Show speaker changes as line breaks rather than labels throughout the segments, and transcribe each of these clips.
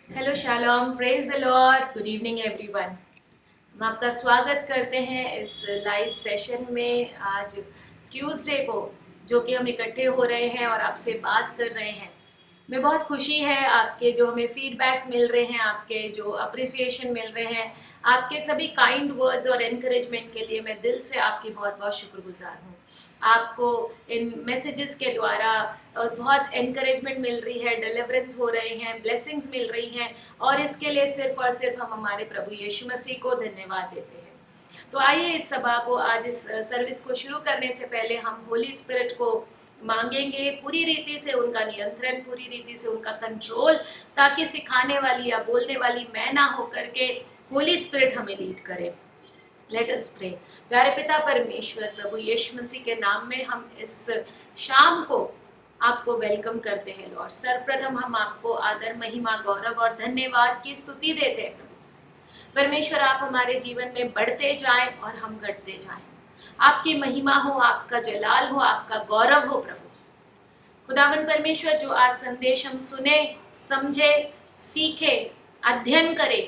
Hello shalom, praise the Lord, good evening everyone. हम आपका स्वागत करते हैं इस लाइव सेशन में। आज ट्यूसडे को जो कि हम इकट्ठे हो रहे हैं और आपसे बात कर रहे हैं। मैं बहुत खुशी है आपके जो हमें फीडबैक्स मिल रहे हैं, आपके जो अप्रिसिएशन मिल रहे हैं, आपके सभी काइंड वर्ड्स और एनकरेजमेंट के लिए मैं दिल से आपकी बहुत बहुत शुक्रगुजार हूँ। आपको इन मैसेजेस के द्वारा बहुत एनकरेजमेंट मिल रही है, डिलीवरेंस हो रहे हैं, ब्लेसिंग्स मिल रही हैं और इसके लिए सिर्फ और सिर्फ हम हमारे प्रभु यीशु मसीह को धन्यवाद देते हैं। तो आइए इस सभा को, आज इस सर्विस को शुरू करने से पहले हम होली स्पिरिट को मांगेंगे, पूरी रीति से उनका नियंत्रण, पूरी रीति से उनका कंट्रोल, ताकि सिखाने वाली या बोलने वाली मैं ना होकर के होली स्पिरिट हमें लीड करे। Let us pray. प्यारे पिता परमेश्वर, प्रभु यीशु मसीह के नाम में हम इस शाम को आपको वेलकम करते हैं लॉर्ड। सर्वप्रथम हम आपको आदर, महिमा, गौरव और धन्यवाद की स्तुति देते हैं प्रभु परमेश्वर। आप हमारे जीवन में बढ़ते जाएं और हम घटते जाएं। आपकी महिमा हो, आपका जलाल हो, आपका गौरव हो प्रभु खुदावन परमेश्वर। जो आज संदेश हम सुने, समझे, सीखे, अध्ययन करें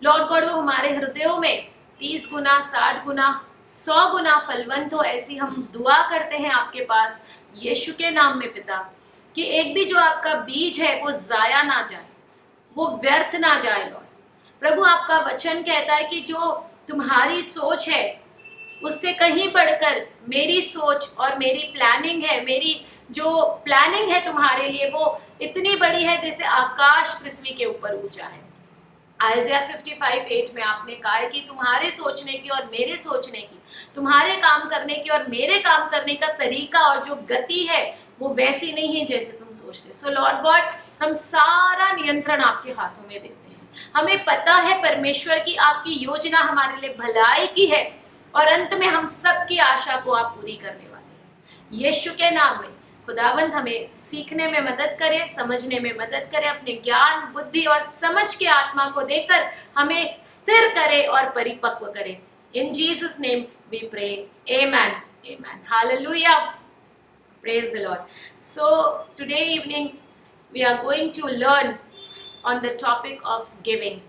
लॉर्ड गॉड, वो हमारे हृदयों में 30 गुना, 60 गुना, 100 गुना फलवंत हो, ऐसी हम दुआ करते हैं आपके पास यीशु के नाम में पिता, कि एक भी जो आपका बीज है वो जाया ना जाए, वो व्यर्थ ना जाए लॉर्ड प्रभु। आपका वचन कहता है कि जो तुम्हारी सोच है उससे कहीं बढ़कर मेरी सोच और मेरी प्लानिंग है, मेरी जो प्लानिंग है तुम्हारे लिए वो इतनी बड़ी है जैसे आकाश पृथ्वी के ऊपर ऊंचा है। आइज़िया 55:8 में आपने कहा है कि तुम्हारे सोचने की और मेरे सोचने की, तुम्हारे काम करने की और मेरे काम करने का तरीका और जो गति है वो वैसी नहीं है जैसे तुम सोचते। सो लॉर्ड गॉड, हम सारा नियंत्रण आपके हाथों में देते हैं। हमें पता है परमेश्वर की आपकी योजना हमारे लिए भलाई की है और अंत में हम सबकी आशा को आप पूरी करने वाले हैं। यीशु के नाम में खुदावंद हमें सीखने में मदद करे, समझने में मदद करे, अपने ज्ञान, बुद्धि और समझ के आत्मा को देकर हमें स्थिर करे और परिपक्व करे। In Jesus name we pray, amen, amen, hallelujah, praise the lord. So today evening we are going to learn on the topic of giving.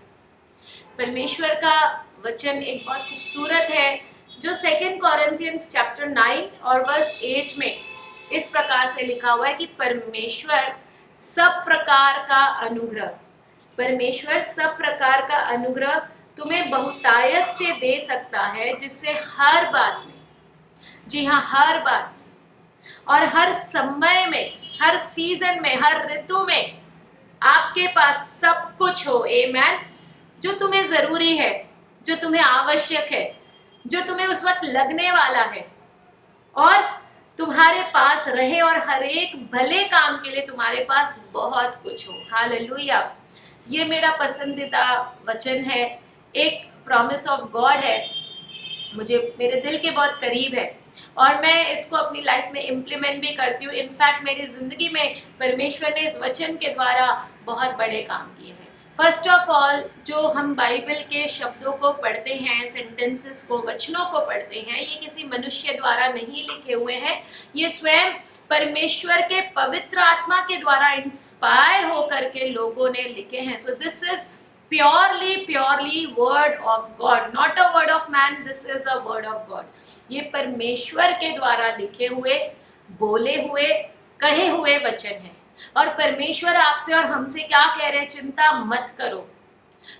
परमेश्वर का वचन एक बहुत खूबसूरत है जो 2 कोरिन्थियंस चैप्टर 9 और वर्स 8 में इस प्रकार से लिखा हुआ है कि परमेश्वर सब प्रकार का अनुग्रह, परमेश्वर सब प्रकार का अनुग्रह तुम्हें बहुतायत से दे सकता है, जिससे हर बात में, जी हाँ, हर बात में और हर समय में, हर सीजन में, हर ऋतु में आपके पास सब कुछ हो। आमेन। जो तुम्हें जरूरी है, जो तुम्हें आवश्यक है, जो तुम्हें उस वक्त लगने वाला है और तुम्हारे पास रहे और हर एक भले काम के लिए तुम्हारे पास बहुत कुछ हो। हालेलुया। ये मेरा पसंदीदा वचन है, एक प्रॉमिस ऑफ गॉड है, मुझे मेरे दिल के बहुत करीब है और मैं इसको अपनी लाइफ में इम्प्लीमेंट भी करती हूँ। इनफैक्ट मेरी जिंदगी में परमेश्वर ने इस वचन के द्वारा बहुत बड़े काम किए हैं। फर्स्ट ऑफ ऑल, जो हम बाइबल के शब्दों को पढ़ते हैं, सेंटेंसेस को, वचनों को पढ़ते हैं, ये किसी मनुष्य द्वारा नहीं लिखे हुए हैं, ये स्वयं परमेश्वर के पवित्र आत्मा के द्वारा इंस्पायर होकर के लोगों ने लिखे हैं। So this is purely word of God, not a word of man, this is a word of God. ये परमेश्वर के द्वारा लिखे हुए, बोले हुए, कहे हुए वचन है। और परमेश्वर आपसे और हमसे क्या कह रहे हैं? चिंता मत करो।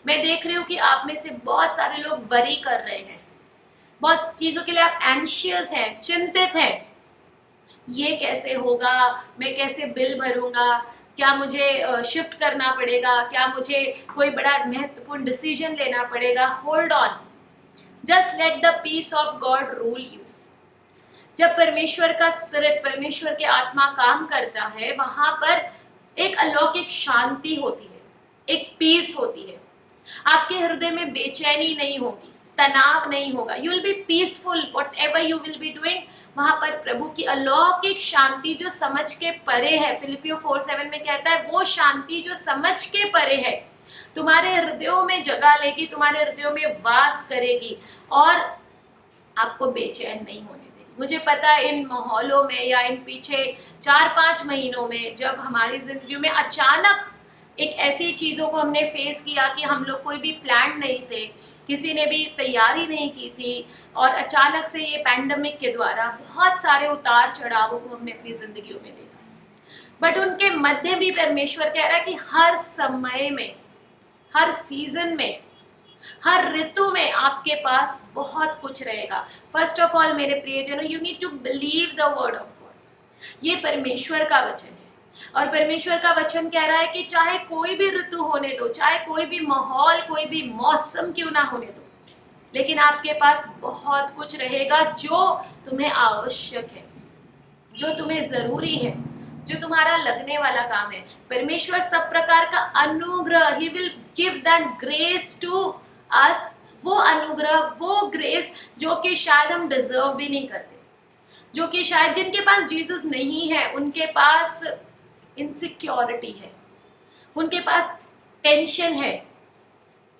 मैं देख रही हूँ कि आप में से बहुत सारे लोग वरी कर रहे हैं, बहुत चीजों के लिए आप एंशियस हैं, चिंतित हैं। ये कैसे होगा, मैं कैसे बिल भरूंगा, क्या मुझे शिफ्ट करना पड़ेगा, क्या मुझे कोई बड़ा महत्वपूर्ण डिसीजन लेना पड़ेगा। Hold on, just let the peace of God rule you. जब परमेश्वर का स्पिरिट, परमेश्वर के आत्मा काम करता है, वहां पर एक अलौकिक शांति होती है, एक पीस होती है। आपके हृदय में बेचैनी नहीं होगी, तनाव नहीं होगा। You will be peaceful what ever you will be doing. वहां पर प्रभु की अलौकिक शांति जो समझ के परे है, फिलिपियो 4:7 में कहता है, वो शांति जो समझ के परे है तुम्हारे हृदयों में जगह लेगी, तुम्हारे हृदयों में वास करेगी और आपको बेचैन नहीं होने देगी। मुझे पता है इन माहौलों में या इन पीछे 4-5 महीनों में जब हमारी जिंदगी में अचानक एक ऐसी चीज़ों को हमने फेस किया कि हम लोग कोई भी प्लान नहीं थे, किसी ने भी तैयारी नहीं की थी, और अचानक से ये पैंडमिक के द्वारा बहुत सारे उतार चढ़ावों को हमने अपनी जिंदगियों में देखा। बट उनके मध्य भी परमेश्वर कह रहा है कि हर समय में, हर सीजन में, हर ऋतु में आपके पास बहुत कुछ रहेगा। फर्स्ट ऑफ ऑल मेरे प्रियजनों, you need to believe the word of God. ये परमेश्वर का वचन है, और परमेश्वर का वचन कह रहा है कि चाहे कोई भी ऋतु होने दो, चाहे कोई भी माहौल, कोई भी मौसम क्यों ना होने दो, लेकिन आपके पास बहुत कुछ रहेगा जो तुम्हें आवश्यक है, जो तुम्हें जरूरी है, जो तुम्हारा लगने वाला काम है। परमेश्वर सब प्रकार का अनुग्रह, he will give that grace to us, वो अनुग्रह, वो ग्रेस जो कि शायद हम डिजर्व भी नहीं करते, जो कि शायद जिनके पास जीसस नहीं है उनके पास इनसिक्योरिटी है, उनके पास टेंशन है,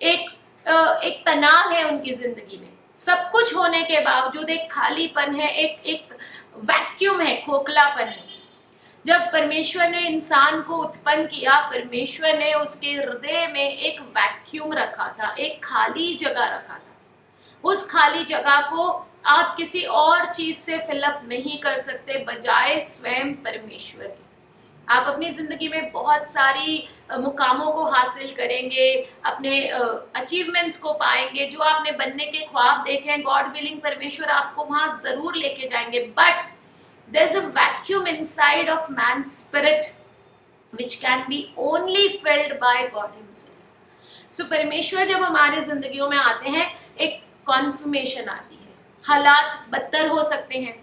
एक तनाव है उनकी जिंदगी में। सब कुछ होने के बावजूद एक खालीपन है, एक वैक्यूम है, खोखलापन है। जब परमेश्वर ने इंसान को उत्पन्न किया, परमेश्वर ने उसके हृदय में एक वैक्यूम रखा था, एक खाली जगह रखा था। उस खाली जगह को आप किसी और चीज से फिलअप नहीं कर सकते बजाय स्वयं परमेश्वर के। आप अपनी जिंदगी में बहुत सारी मुकामों को हासिल करेंगे, अपने अचीवमेंट्स को पाएंगे, जो आपने बनने के ख्वाब देखे हैं, गॉड विलिंग परमेश्वर आपको वहां जरूर लेके जाएंगे। But there's a vacuum inside of man's spirit which can be only filled by God himself। so परमेश्वर जब हमारे जिंदगियों में आते हैं, एक कॉन्फर्मेशन आती है। हालात बदतर हो सकते हैं,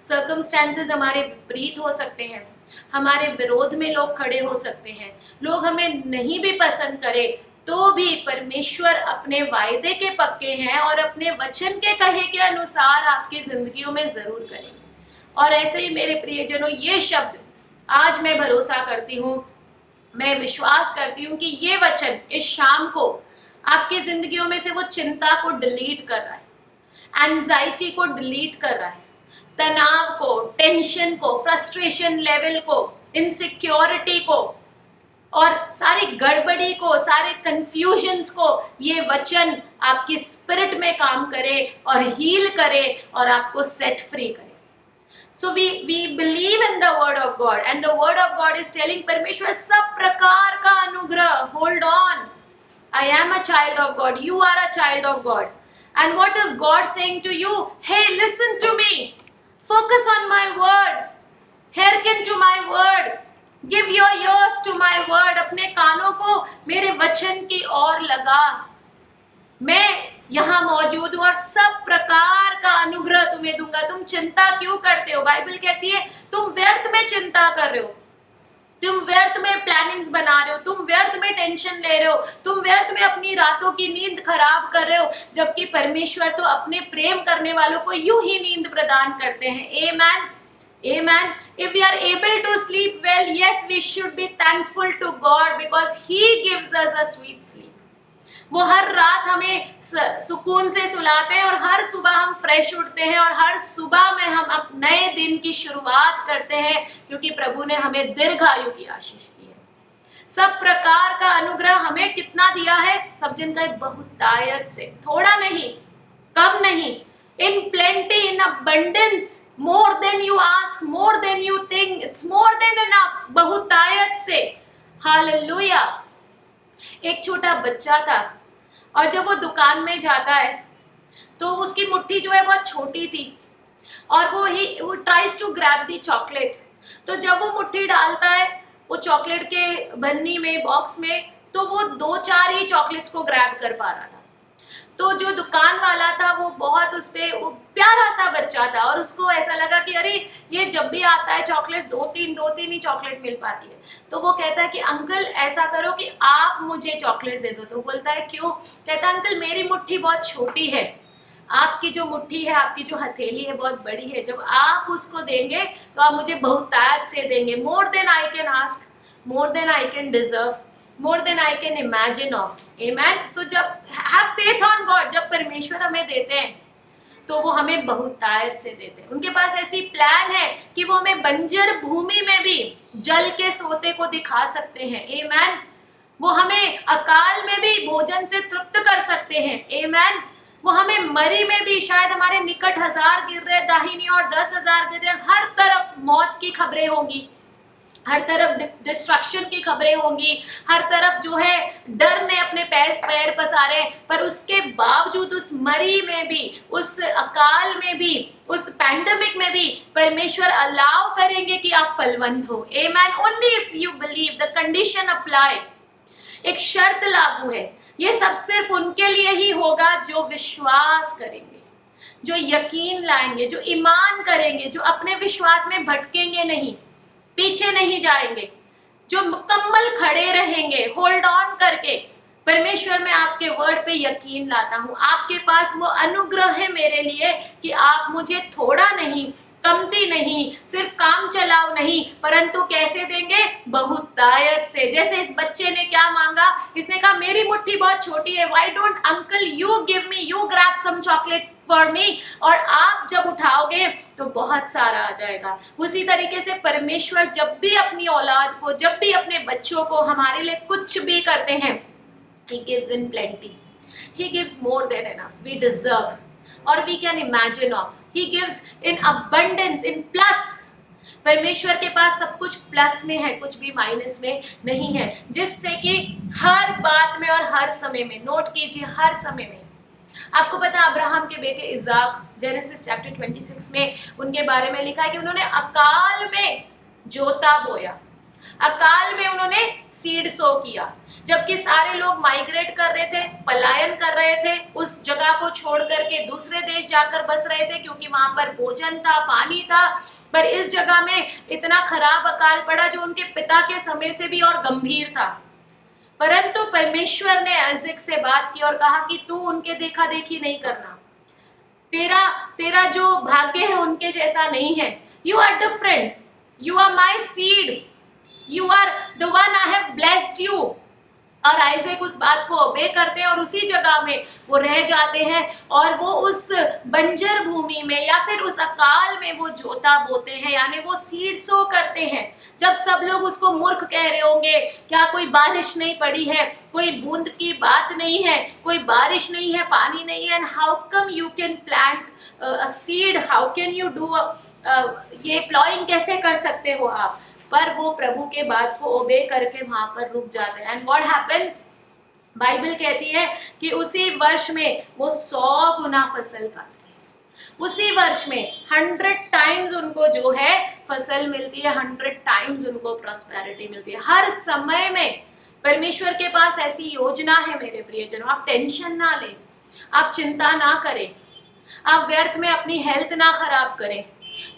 सर्कमस्टेंसेस हमारे विपरीत हो सकते हैं, हमारे विरोध में लोग खड़े हो सकते हैं, लोग हमें नहीं भी पसंद करे, तो भी परमेश्वर अपने वायदे के पक्के हैं और अपने वचन के कहे के अनुसार आपकी जिंदगियों में जरूर करेंगे। और ऐसे ही मेरे प्रियजनों, ये शब्द आज मैं भरोसा करती हूँ, मैं विश्वास करती हूँ कि ये वचन इस शाम को आपकी जिंदगियों में से वो चिंता को डिलीट कर रहा है, एंजाइटी को डिलीट कर रहा है, तनाव को, टेंशन को, फ्रस्ट्रेशन लेवल को, इनसिक्योरिटी को, और सारी गड़बड़ी को, सारे कंफ्यूजन्स को ये वचन आपकी स्पिरिट में काम करे और हील करे और आपको सेट फ्री करे। So we believe in the word of God, and the word of God is telling परमेश्वर सब प्रकार का अनुग्रह, hold on, I am a child of God, you are a child of God, and what is God saying to you? Hey, listen to me, focus on my word, hearken to my word, give your ears to my word, अपने कानों को मेरे वचन की ओर लगा, मैं यहाँ मौजूद हूँ और सब प्रकार का अनुग्रह तुम्हें दूंगा। तुम चिंता क्यों करते हो? बाइबल कहती है तुम व्यर्थ में चिंता कर रहे हो, तुम व्यर्थ में प्लानिंग्स बना रहे हो, तुम व्यर्थ में टेंशन ले रहे हो, तुम व्यर्थ में अपनी रातों की नींद खराब कर रहे हो, जबकि परमेश्वर तो अपने प्रेम करने वालों को यूं ही नींद प्रदान करते हैं। आमेन, आमेन। If we are able to sleep well, yes, we should be thankful to God because He gives us a sweet sleep। वो हर रात हमें सुकून से सुलाते हैं और हर सुबह हम फ्रेश उठते हैं और हर सुबह में हम अब नए दिन की शुरुआत करते हैं, क्योंकि प्रभु ने हमें दीर्घायु की आशीष की है। सब प्रकार का अनुग्रह हमें कितना दिया है? सब जन का बहुतायत से, थोड़ा नहीं, कम नहीं, in plenty, in abundance, more than you ask, more then you think, it's more than enough, बहुतायत से। हालेलुया। एक छोटा बच्चा था और जब वो दुकान में जाता है तो उसकी मुट्ठी जो है बहुत छोटी थी और वो tries to grab the chocolate. तो जब वो मुट्ठी डालता है वो चॉकलेट के बन्नी में, बॉक्स में, तो वो 2-4 ही चॉकलेट्स को ग्रैब कर पा रहा था। तो जो दुकान वाला था वो बहुत उस पे, वो प्यारा सा बच्चा था और उसको ऐसा लगा कि अरे ये जब भी आता है चॉकलेट 2-3 ही चॉकलेट मिल पाती है। तो वो कहता है कि अंकल ऐसा करो कि आप मुझे चॉकलेट्स दे दो। तो बोलता है क्यों? कहता है अंकल मेरी मुट्ठी बहुत छोटी है, आपकी जो मुट्ठी है, आपकी जो हथेली है बहुत बड़ी है, जब आप उसको देंगे तो आप मुझे बहुतायत से देंगे, more than I can ask, more than I can deserve, more than I can imagine of। Amen। So जब have faith on God, जब परमेश्वर हमें देते हैं तो वो हमें बहुतायत से देते हैं। उनके पास ऐसी प्लान है कि वो हमें बंजर भूमि में भी जल के सोते को दिखा सकते हैं। Amen। वो हमें अकाल में भी भोजन से तृप्त कर सकते हैं। आमेन। वो हमें मरी में भी, शायद हमारे निकट 1000 गिर रहे दाहिनी और 10,000 गिर रहे, हर तरफ मौत की खबरें होंगी, हर तरफ डिस्ट्रक्शन की खबरें होंगी, हर तरफ जो है डर ने अपने पैर पसारे, पर उसके बावजूद उस मरी में भी, उस अकाल में भी, उस पैंडेमिक में भी परमेश्वर अलाउ करेंगे कि आप फलवंत हो। Amen. Only if you believe, the condition apply. एक शर्त लागू है। ये सब सिर्फ उनके लिए ही होगा जो विश्वास करेंगे, जो यकीन लाएंगे, जो ईमान करेंगे, जो अपने विश्वास में भटकेंगे नहीं, पीछे नहीं जाएंगे, जो मुकम्मल खड़े रहेंगे, होल्ड ऑन करके। परमेश्वर, मैं आपके वर्ड पे यकीन लाता हूँ। आपके पास वो अनुग्रह है मेरे लिए कि आप मुझे थोड़ा नहीं, कमती नहीं, सिर्फ काम चलाओ नहीं, परंतु कैसे देंगे? बहुतायत से। जैसे इस बच्चे ने क्या मांगा, इसने कहा मेरी मुट्ठी बहुत छोटी है, why don't uncle you give me, you grab some chocolate for me, और आप जब उठाओगे तो बहुत सारा आ जाएगा। उसी तरीके से परमेश्वर जब भी अपनी औलाद को, जब भी अपने बच्चों को हमारे लिए कुछ भी करते हैं, He gives in plenty. He gives more than enough. We deserve or we can imagine of. He gives in abundance, in plus. परमेश्वर के पास सब कुछ प्लस में है, कुछ भी माइनस में नहीं है, जिससे कि हर बात में और हर समय में, नोट कीजिए, हर समय में। आपको पता है अब्राहम के बेटे इजाक, जेनेसिस चैप्टर 26 में उनके बारे में लिखा है कि उन्होंने अकाल में जोता बोया, अकाल में उन्होंने सीड सो किया, जबकि सारे लोग माइग्रेट कर रहे थे, पलायन कर रहे थे, उस जगह को छोड़ करके दूसरे देश जाकर बस रहे थे, क्योंकि वहां पर भोजन था, पानी था। पर इस जगह में इतना खराब अकाल पड़ा जो उनके पिता के समय से भी और गंभीर था। परंतु परमेश्वर ने आइजैक से बात की और कहा कि तू उनके देखा देखी नहीं करना, तेरा जो भाग्य है उनके जैसा नहीं है। You are different, you are my seed, You are the one I have blessed you। और आइजैक उस बात को ओबे करते हैं और उसी जगह में वो रह जाते हैं, और वो उस बंजर भूमि में या फिर उस अकाल में वो जोता बोते हैं, यानी वो सीड सो करते हैं। जब सब लोग उसको मूर्ख कह रहे होंगे, क्या कोई बारिश नहीं पड़ी है, कोई बूंद की बात नहीं है, कोई बारिश नहीं है, पानी नहीं है, and how come you can plant a seed, how can you do ये प्लॉइंग कैसे कर सकते हो आप? पर वो प्रभु के बात को ओबे करके वहां पर रुक जाते हैं। एंड व्हाट हैपेंस, बाइबल कहती है कि उसी वर्ष में वो 100 गुना फसल काटते हैं। उसी वर्ष में 100 टाइम्स उनको जो है फसल मिलती है, 100 टाइम्स उनको प्रॉस्पेरिटी मिलती है। हर समय में परमेश्वर के पास ऐसी योजना है मेरे प्रियजनों। आप टेंशन ना लें, आप चिंता ना करें, आप व्यर्थ में अपनी हेल्थ ना खराब करें,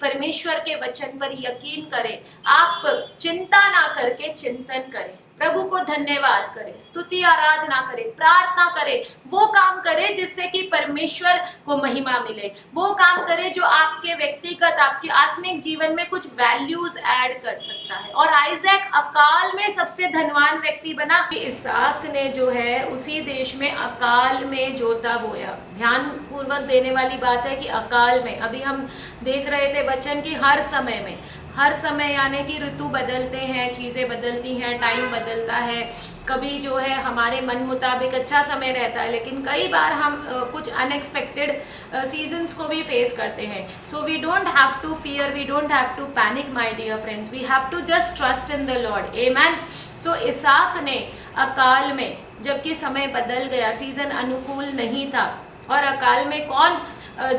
परमेश्वर के वचन पर यकीन करें, आप चिंता ना करके चिंतन करें, प्रभु को धन्यवाद करें, स्तुति आराधना करें, प्रार्थना करें, वो काम करें जिससे कि परमेश्वर को महिमा मिले, वो काम करें जो आपके व्यक्तिगत, आपके आत्मिक जीवन में कुछ वैल्यूज ऐड कर सकता है। और आइजैक अकाल में सबसे धनवान व्यक्ति बना कि इसहाक ने जो है उसी देश में अकाल में जोता बोया। ध्यान पूर्वक देने वाली बात है कि अकाल में, अभी हम देख रहे थे वचन की हर समय में, हर समय यानी कि ऋतु बदलते हैं, चीज़ें बदलती हैं, टाइम बदलता है, कभी जो है हमारे मन मुताबिक अच्छा समय रहता है, लेकिन कई बार हम कुछ अनएक्सपेक्टेड सीजन्स को भी फेस करते हैं। So we don't have to fear, we don't have to panic my dear friends, we have to just trust in the lord. Amen. So इसहाक ने अकाल में, जबकि समय बदल गया, सीजन अनुकूल नहीं था, और अकाल में कौन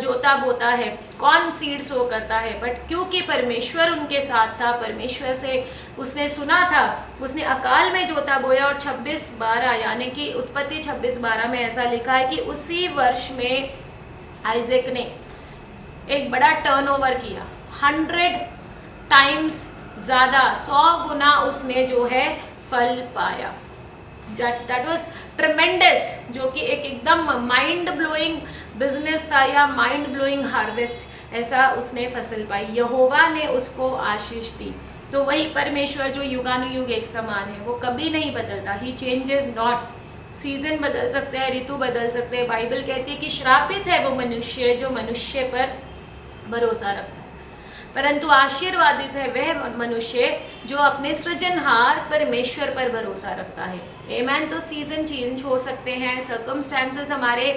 जोता बोता है, कौन सीड सो करता है, बट क्योंकि परमेश्वर उनके साथ था, परमेश्वर से उसने सुना था, उसने अकाल में जोता बोया। और 26:12 यानी कि उत्पत्ति 26:12 में ऐसा लिखा है कि उसी वर्ष में आइजैक ने एक बड़ा टर्नओवर किया, 100 टाइम्स ज़्यादा, 100 गुना उसने जो है फल पाया। दैट वाज ट्रेमेंडस, जो कि एक एकदम माइंड ब्लोइंग बिजनेस था या माइंड ब्लोइंग हार्वेस्ट, ऐसा उसने फसल पाई। यहोवा ने उसको आशीष दी। तो वही परमेश्वर जो युगानुयुग एक समान है, वो कभी नहीं बदलता। ही चेंजेस नॉट। सीजन बदल सकते हैं, ऋतु बदल सकते हैं। बाइबल कहती है कि श्रापित है वो मनुष्य जो मनुष्य पर भरोसा रखता है। परंतु आशीर्वादित है वह मनुष्य जो अपने सृजनहार परमेश्वर पर भरोसा रखता है। आमीन। तो सीजन चेंज हो सकते हैं, सर्कमस्टेंसेस हमारे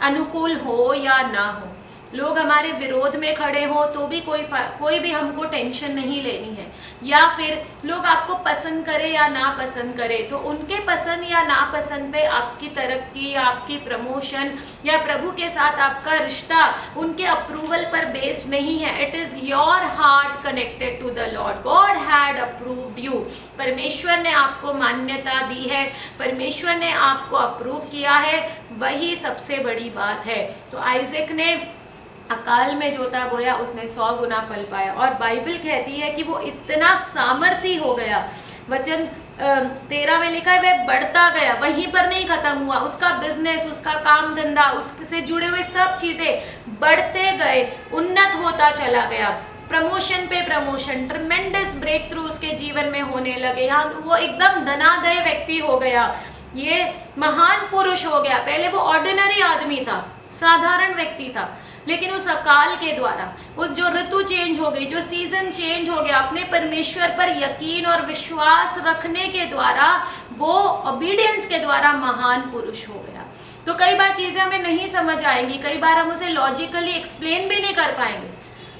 अनुकूल हो या ना हो, लोग हमारे विरोध में खड़े हो तो भी कोई भी हमको टेंशन नहीं लेनी है, या फिर लोग आपको पसंद करे या ना पसंद करे तो उनके पसंद या ना पसंद पे आपकी तरक्की, आपकी प्रमोशन या प्रभु के साथ आपका रिश्ता उनके अप्रूवल पर बेस्ड नहीं है। It is your heart connected to the lord. God had approved you. परमेश्वर ने आपको मान्यता दी है, परमेश्वर ने आपको अप्रूव किया है, वही सबसे बड़ी बात है। तो आइजैक ने अकाल में जोता बोया, उसने 100 गुना फल पाया। और बाइबल कहती है कि वो इतना सामर्थी हो गया। वचन 13 में लिखा है वह बढ़ता गया, वहीं पर नहीं खत्म हुआ। उसका बिजनेस, उसका काम धंधा, उससे जुड़े हुए सब चीजें बढ़ते गए, उन्नत होता चला गया। प्रमोशन पे प्रमोशन, ट्रमेंडस ब्रेक थ्रू उसके जीवन में होने लगे। यहाँ वो एकदम धनाढ्य व्यक्ति हो गया, ये महान पुरुष हो गया। पहले वो ऑर्डिनरी आदमी था, साधारण व्यक्ति था, लेकिन उस अकाल के द्वारा, उस जो ऋतु चेंज हो गई, जो सीजन चेंज हो गया, अपने परमेश्वर पर यकीन और विश्वास रखने के द्वारा, वो ओबीडियंस के द्वारा महान पुरुष हो गया। तो कई बार चीजें हमें नहीं समझ आएंगी, कई बार हम उसे लॉजिकली एक्सप्लेन भी नहीं कर पाएंगे,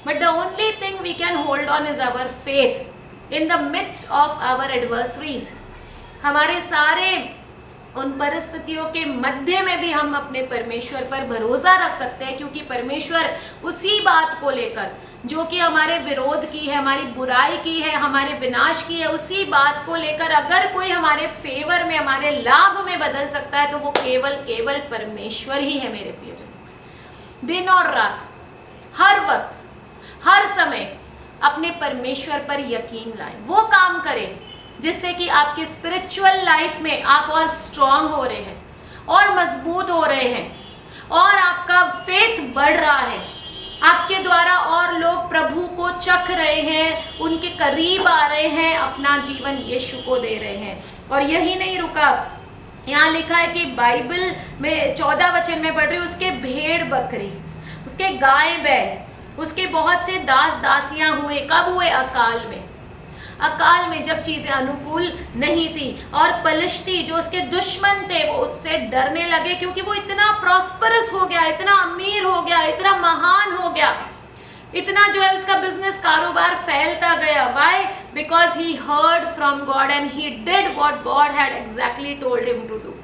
but the only thing we can hold on is our faith in the midst of our adversaries. हमारे सारे उन परिस्थितियों के मध्य में भी हम अपने परमेश्वर पर भरोसा रख सकते हैं, क्योंकि परमेश्वर उसी बात को लेकर जो कि हमारे विरोध की है, हमारी बुराई की है, हमारे विनाश की है, उसी बात को लेकर अगर कोई हमारे फेवर में, हमारे लाभ में बदल सकता है तो वो केवल परमेश्वर ही है। मेरे प्रियजन, दिन और रात, हर वक्त, हर समय अपने परमेश्वर पर यकीन लाएं, वो काम करें जिससे कि आपकी स्पिरिचुअल लाइफ में आप और स्ट्रांग हो रहे हैं और मजबूत हो रहे हैं और आपका फेथ बढ़ रहा है, आपके द्वारा और लोग प्रभु को चख रहे हैं, उनके करीब आ रहे हैं, अपना जीवन यीशु को दे रहे हैं। और यही नहीं रुका, यहाँ लिखा है कि बाइबल में 14 वचन में पढ़ रही, उसके भेड़ बकरी, उसके गाय बैल, उसके बहुत से दास दासियां हुए। कब हुए? अकाल में। अकाल में जब चीजें अनुकूल नहीं थी और पलिश्ती जो उसके दुश्मन थे वो उससे डरने लगे, क्योंकि वो इतना प्रॉस्परस हो गया, इतना अमीर हो गया, इतना महान हो गया, इतना जो है उसका बिजनेस कारोबार फैलता गया। Why? Because he heard from God and he did what God had exactly told him to do.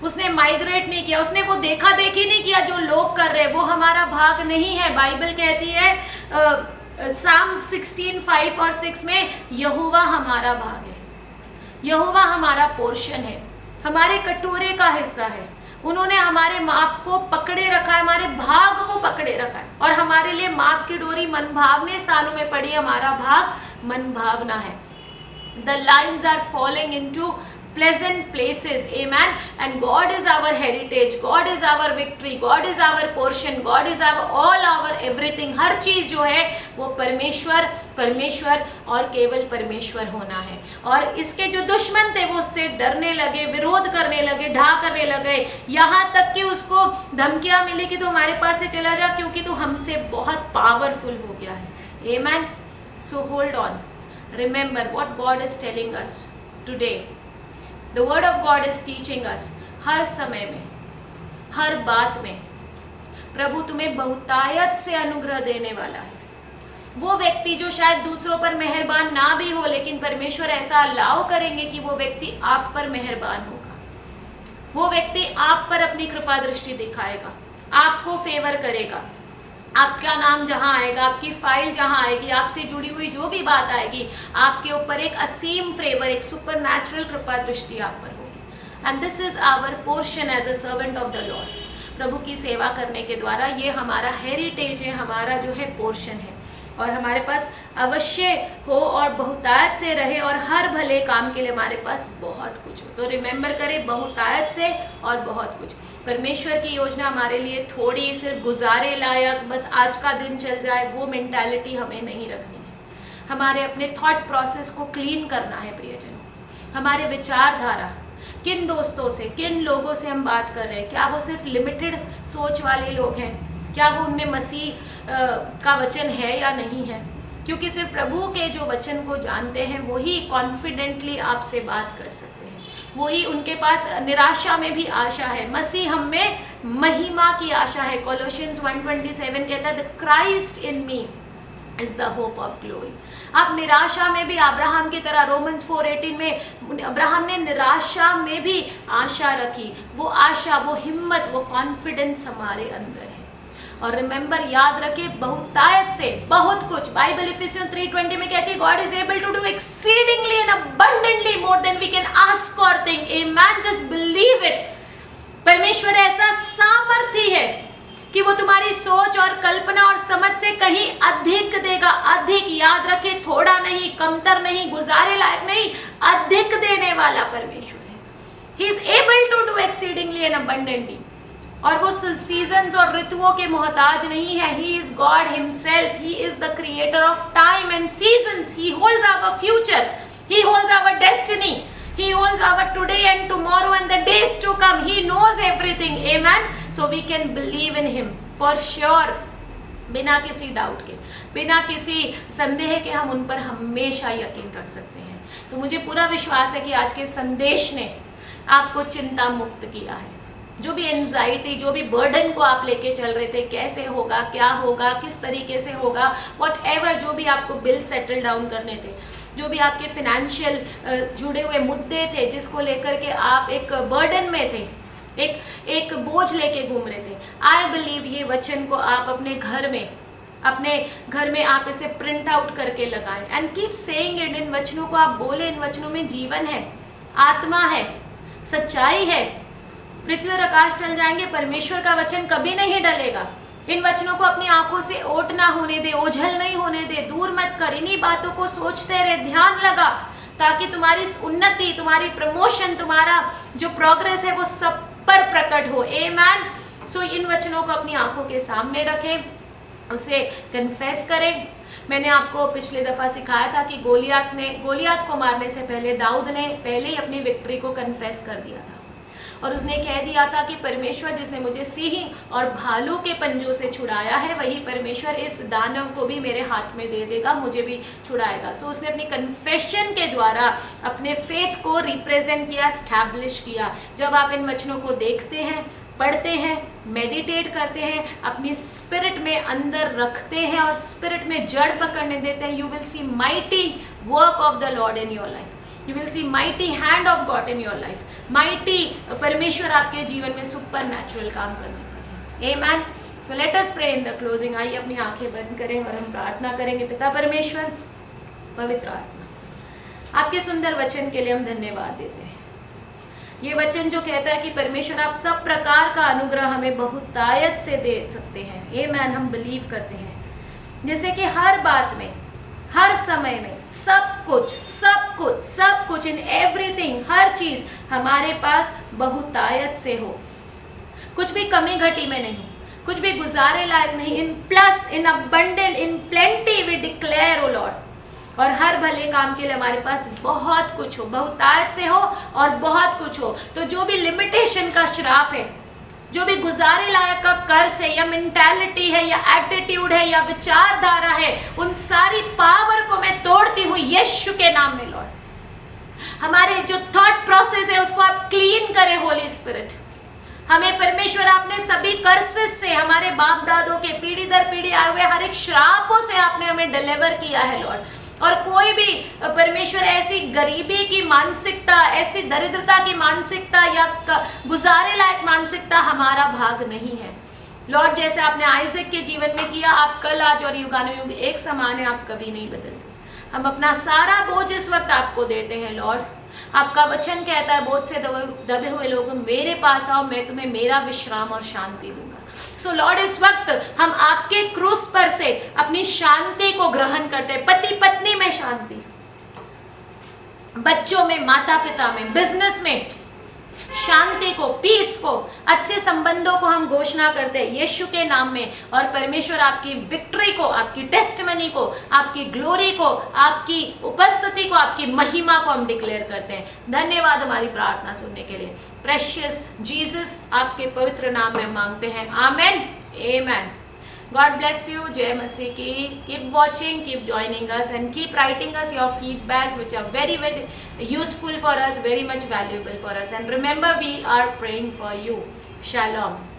उसने माइग्रेट नहीं किया, उसने वो देखा देखी नहीं किया जो लोग कर रहे, वो हमारा भाग नहीं है। बाइबल कहती है साम 16:5 और 6 में, यहोवा हमारा भाग है, यहोवा हमारा पोर्शन है, हमारे कटोरे का हिस्सा है। उन्होंने हमारे माप को पकड़े रखा है, हमारे भाग को पकड़े रखा है, और हमारे लिए माप की डोरी मनभावने स्थानों में पड़ी, हमारा भाग मनभावना है। The lines are falling into pleasant places, amen, and God is our heritage, God is our victory, God is our portion, God is our all our everything। हर चीज जो है वो परमेश्वर और केवल परमेश्वर होना है। और इसके जो दुश्मन थे वो उससे डरने लगे, विरोध करने लगे, ढा करने लगे, यहाँ तक कि उसको धमकियाँ मिली कि तू हमारे पास से चला जा, क्योंकि तू हमसे बहुत पावरफुल हो गया है। amen। so hold on, remember what God is telling us today। The word of God is teaching us, हर समय में, हर बात में प्रभु तुम्हें बहुतायत से अनुग्रह देने वाला है। वो व्यक्ति जो शायद दूसरों पर मेहरबान ना भी हो, लेकिन परमेश्वर ऐसा अलाउ करेंगे कि वो व्यक्ति आप पर मेहरबान होगा, वो व्यक्ति आप पर अपनी कृपा दृष्टि दिखाएगा, आपको फेवर करेगा। आपका नाम जहाँ आएगा, आपकी फाइल जहाँ आएगी, आपसे जुड़ी हुई जो भी बात आएगी, आपके ऊपर एक असीम फेवर, एक सुपरनैचुरल कृपा दृष्टि आप पर होगी। And this is our portion as a servant of the lord. प्रभु की सेवा करने के द्वारा ये हमारा हेरिटेज है, हमारा जो है पोर्शन है, और हमारे पास अवश्य हो और बहुतायत से रहे, और हर भले काम के लिए हमारे पास बहुत कुछ हो। तो रिमेंबर करें, बहुतायत से और बहुत कुछ। परमेश्वर की योजना हमारे लिए थोड़ी सिर्फ गुजारे लायक, बस आज का दिन चल जाए, वो मेंटालिटी हमें नहीं रखनी है। हमारे अपने थॉट प्रोसेस को क्लीन करना है प्रियजनों। हमारे विचारधारा, किन दोस्तों से, किन लोगों से हम बात कर रहे हैं, क्या वो सिर्फ लिमिटेड सोच वाले लोग हैं, क्या वो उनमें मसीह का वचन है या नहीं है, क्योंकि सिर्फ प्रभु के जो वचन को जानते हैं वही कॉन्फिडेंटली आपसे बात कर सकते हैं, वही उनके पास निराशा में भी आशा है, मसीह हम में महिमा की आशा है। कोलोशियंस 1:27 कहता है, the Christ in me is the hope of glory. आप निराशा में भी अब्राहम की तरह, रोमन्स 4:18 में अब्राहम ने निराशा में भी आशा रखी। वो आशा, वो हिम्मत, वो कॉन्फिडेंस हमारे अंदर है। और रिमेंबर, याद रखे, बहुतायत से बहुत कुछ, बाइबल इफिसियंस 3:20 में कहती है, God is able to do exceedingly and abundantly more than we can ask or think. Amen, just believe it. परमेश्वर ऐसा सामर्थी है कि वो तुम्हारी सोच और कल्पना और समझ से कहीं अधिक देगा। अधिक, याद रखे, थोड़ा नहीं, कमतर नहीं, गुजारे लायक नहीं, अधिक देने वाला परमेश्वर है। He is able to do exceedingly and abundantly. और वो सीजन्स और ऋतुओं के मोहताज नहीं है। He is God himself. He is the creator of time and seasons. He holds our future, he holds our destiny, he holds our today and tomorrow and the days to come. He knows everything. Amen. So we can believe in him for sure, बिना किसी doubt के, बिना किसी संदेह के हम उन पर हमेशा यकीन रख सकते हैं। तो मुझे पूरा विश्वास है कि आज के संदेश ने आपको चिंता मुक्त किया है। जो भी एंजाइटी, जो भी बर्डन को आप लेके चल रहे थे, कैसे होगा, क्या होगा, किस तरीके से होगा, व्हाटएवर, जो भी आपको बिल सेटल डाउन करने थे, जो भी आपके फिनेंशियल जुड़े हुए मुद्दे थे, जिसको लेकर के आप एक बर्डन में थे, एक बोझ लेके घूम रहे थे, आई बिलीव ये वचन को आप अपने घर में आप इसे प्रिंट आउट करके लगाएं एंड कीप सेइंग इट। इन वचनों को आप बोले, इन वचनों में जीवन है, आत्मा है, सच्चाई है। पृथ्वी और आकाश टल जाएंगे, परमेश्वर का वचन कभी नहीं डलेगा। इन वचनों को अपनी आंखों से ओट ना होने दे, ओझल नहीं होने दे, दूर मत कर। इन्हीं बातों को सोचते रहे, ध्यान लगा, ताकि तुम्हारी उन्नति, तुम्हारी प्रमोशन, तुम्हारा जो प्रोग्रेस है वो सब पर प्रकट हो। आमेन। सो इन वचनों को अपनी आंखों के सामने रखें, उसे कन्फेस करें। मैंने आपको पिछले दफ़ा सिखाया था कि गोलियात को मारने से पहले दाऊद ने पहले ही अपनी विक्ट्री को कन्फेस कर दिया था और उसने कह दिया था कि परमेश्वर जिसने मुझे सिंह और भालू के पंजों से छुड़ाया है, वही परमेश्वर इस दानव को भी मेरे हाथ में दे देगा, मुझे भी छुड़ाएगा। सो उसने अपनी कन्फेशन के द्वारा अपने फेथ को रिप्रेजेंट किया, एस्टैब्लिश किया। जब आप इन वचनों को देखते हैं, पढ़ते हैं, मेडिटेट करते हैं, अपनी स्पिरिट में अंदर रखते हैं और स्पिरिट में जड़ पकड़ने देते हैं, you will see mighty work of the Lord in your life. You will see mighty hand of God in your life. Mighty परमेश्वर आपके जीवन में सुपर नेचुरल काम करने वाले हैं। Amen. So let us pray in the closing. आइए अपनी आंखें बंद करें और हम प्रार्थना करेंगे। पिता परमेश्वर, पवित्र आत्मा, आपके सुंदर वचन के लिए हम धन्यवाद देते हैं। ये वचन जो कहता है कि परमेश्वर आप सब प्रकार का अनुग्रह हमें बहुतायत से दे सकते हैं। Amen. हम बिलीव करते हैं, जैसे कि हर बात में, हर समय में, सब कुछ इन एवरीथिंग, हर चीज हमारे पास बहुतायत से हो, कुछ भी कमी घटी में नहीं, कुछ भी गुजारे लायक नहीं। In plus, in abundant, in plenty we declare O lord. और हर भले काम के लिए हमारे पास बहुत कुछ हो, बहुतायत से हो और बहुत कुछ हो। तो जो भी लिमिटेशन का श्राप है, जो भी गुजारे लायक का कर्ज है या मेंटालिटी है या एटीट्यूड है या विचारधारा है, उन सारी पावर को मैं तोड़ती हूँ यीशु के नाम में। लॉर्ड, हमारे जो थॉट प्रोसेस है उसको आप क्लीन करें होली स्पिरिट। हमें परमेश्वर आपने सभी कर्सेस से, हमारे बाप दादों के पीढ़ी दर पीढ़ी आए हुए हर एक श्रापों से आपने हमें डिलीवर किया है लॉर्ड। और कोई भी परमेश्वर ऐसी गरीबी की मानसिकता, ऐसी दरिद्रता की मानसिकता या गुजारे लायक मानसिकता हमारा भाग नहीं है लॉर्ड। जैसे आपने आइजक के जीवन में किया, आप कल, आज और युगानुयुग एक समान है, आप कभी नहीं बदलते। हम अपना सारा बोझ इस वक्त आपको देते हैं लॉर्ड। आपका वचन कहता है, बोझ से दबे हुए लोग मेरे पास आओ, मैं तुम्हें मेरा विश्राम और शांति दूंगा। सो लॉर्ड, इस वक्त हम आपके क्रूस पर से अपनी शांति को ग्रहण करते हैं। पति पत्नी में शांति, बच्चों में, माता पिता में, बिजनेस में शांति को, पीस को, अच्छे संबंधों को हम घोषणा करते हैं यीशु के नाम में। और परमेश्वर आपकी विक्ट्री को, आपकी टेस्टमनी को, आपकी ग्लोरी को, आपकी उपस्थिति को, आपकी महिमा को हम डिक्लेयर करते हैं। धन्यवाद हमारी प्रार्थना सुनने के लिए। प्रेशियस जीसस, आपके पवित्र नाम में मांगते हैं, आमेन, आमेन। God bless you. Jai Masi ki. Keep watching, keep joining us, and keep writing us your feedbacks, which are very, very useful for us, very much valuable for us. And remember, we are praying for you. Shalom.